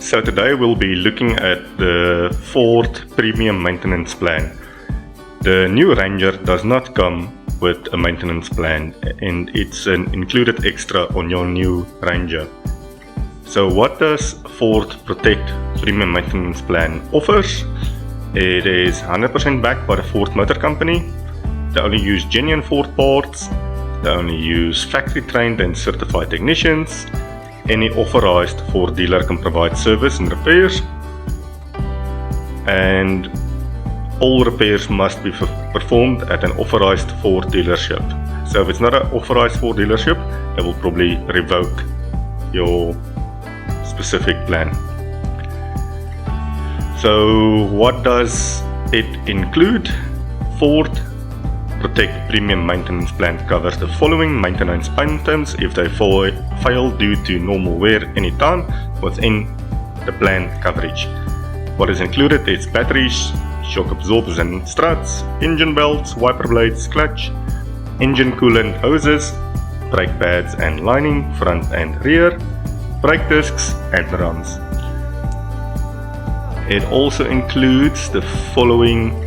So today we'll be looking at the Ford Premium Maintenance Plan. The new Ranger does not come with a maintenance plan, and it's an included extra on your new Ranger. So what does Ford Protect Premium Maintenance Plan offers? It is 100% backed by the Ford Motor Company. They only use genuine Ford parts. They only use factory trained and certified technicians. Any authorized Ford dealer can provide service and repairs, and all repairs must be performed at an authorized Ford dealership. So if it's not an authorized Ford dealership, they will probably revoke your specific plan. So what does it include? Ford Protect Premium Maintenance Plan covers the following maintenance items if they fail due to normal wear anytime within the plan coverage. What is included is batteries, shock absorbers and struts, engine belts, wiper blades, clutch, engine coolant hoses, brake pads and lining, front and rear, brake discs and drums. It also includes the following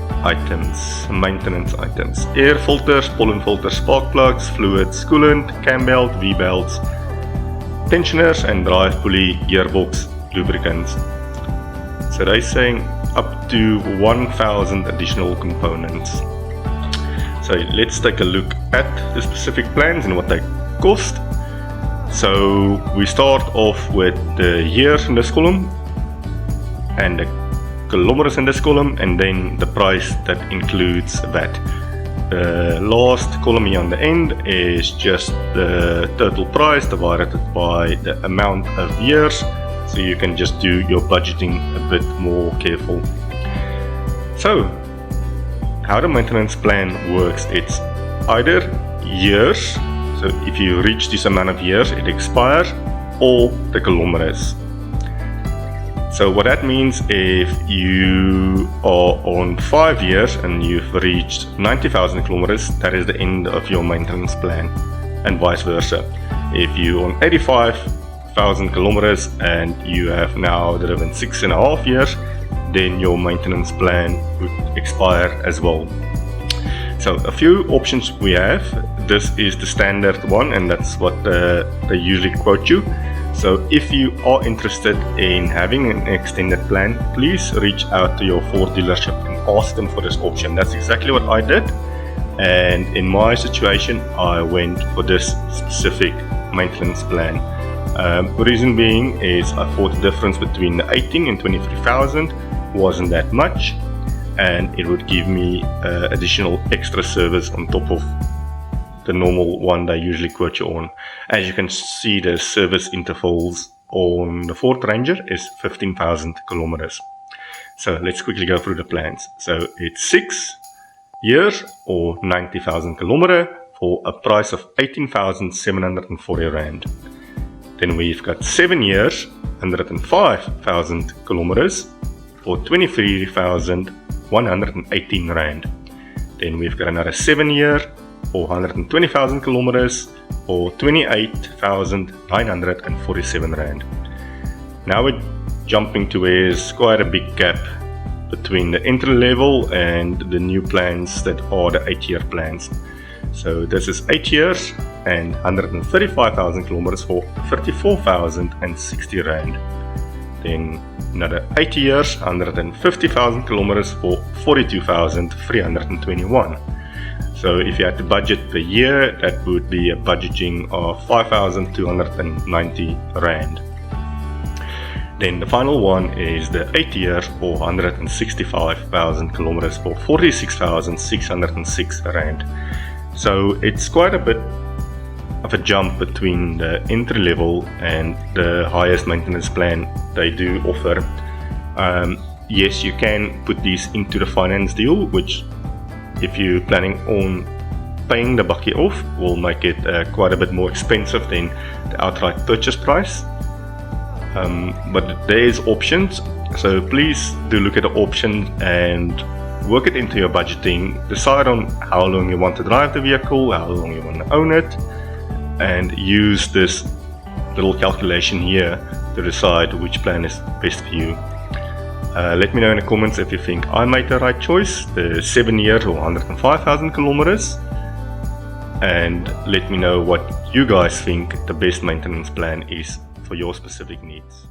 maintenance items: air filters, pollen filters, spark plugs, fluids, coolant, cam belt, V-belts, tensioners and drive pulley, gearbox, lubricants. So they're saying up to 1,000 additional components. So let's take a look at the specific plans and what they cost. So we start off with the years in this column and the kilometers in this column, and then the price that includes that. The last column here on the end is just the total price divided by the amount of years, so you can just do your budgeting a bit more careful. So how the maintenance plan works, it's either years, so if you reach this amount of years it expires, or the kilometers. So what that means, if you are on 5 years and you've reached 90,000 kilometers, that is the end of your maintenance plan, and vice versa. If you're on 85,000 kilometers and you have now driven 6.5 years, then your maintenance plan would expire as well. So a few options we have. This is the standard one, and that's what they usually quote you. So if you are interested in having an extended plan, please reach out to your Ford dealership and ask them for this option. That's exactly what I did, and in my situation I went for this specific maintenance plan. The reason being is I thought the difference between the 18 and 23,000 wasn't that much, and it would give me additional extra service on top of the normal one they usually quote you on. As you can see, the service intervals on the Ford Ranger is 15,000 kilometers. So let's quickly go through the plans. So it's 6 years or 90,000 kilometers for a price of 18,740 Rand. Then we've got 7 years, 105,000 kilometers for 23,118 Rand. Then we've got another 7 year for 120,000 kilometers for 28,947 Rand. Now we're jumping to where there's quite a big gap between the entry level and the new plans that are the 8-year plans. So this is 8 years and 135,000 kilometers for 34,060 Rand. Then another 8 years, 150,000 kilometers for 42,321. So if you had to budget per year, that would be a budgeting of 5,290 Rand. Then the final one is the 8 years or 165,000 kilometers for 46,606 Rand. So it's quite a bit of a jump between the entry level and the highest maintenance plan they do offer. Yes, you can put these into the finance deal, which if you're planning on paying the bakkie off, will make it quite a bit more expensive than the outright purchase price. But there is options, so please do look at the options and work it into your budgeting. Decide on how long you want to drive the vehicle, how long you want to own it, and use this little calculation here to decide which plan is best for you. Let me know in the comments if you think I made the right choice, the 7 years or 105,000 kilometers, and let me know what you guys think the best maintenance plan is for your specific needs.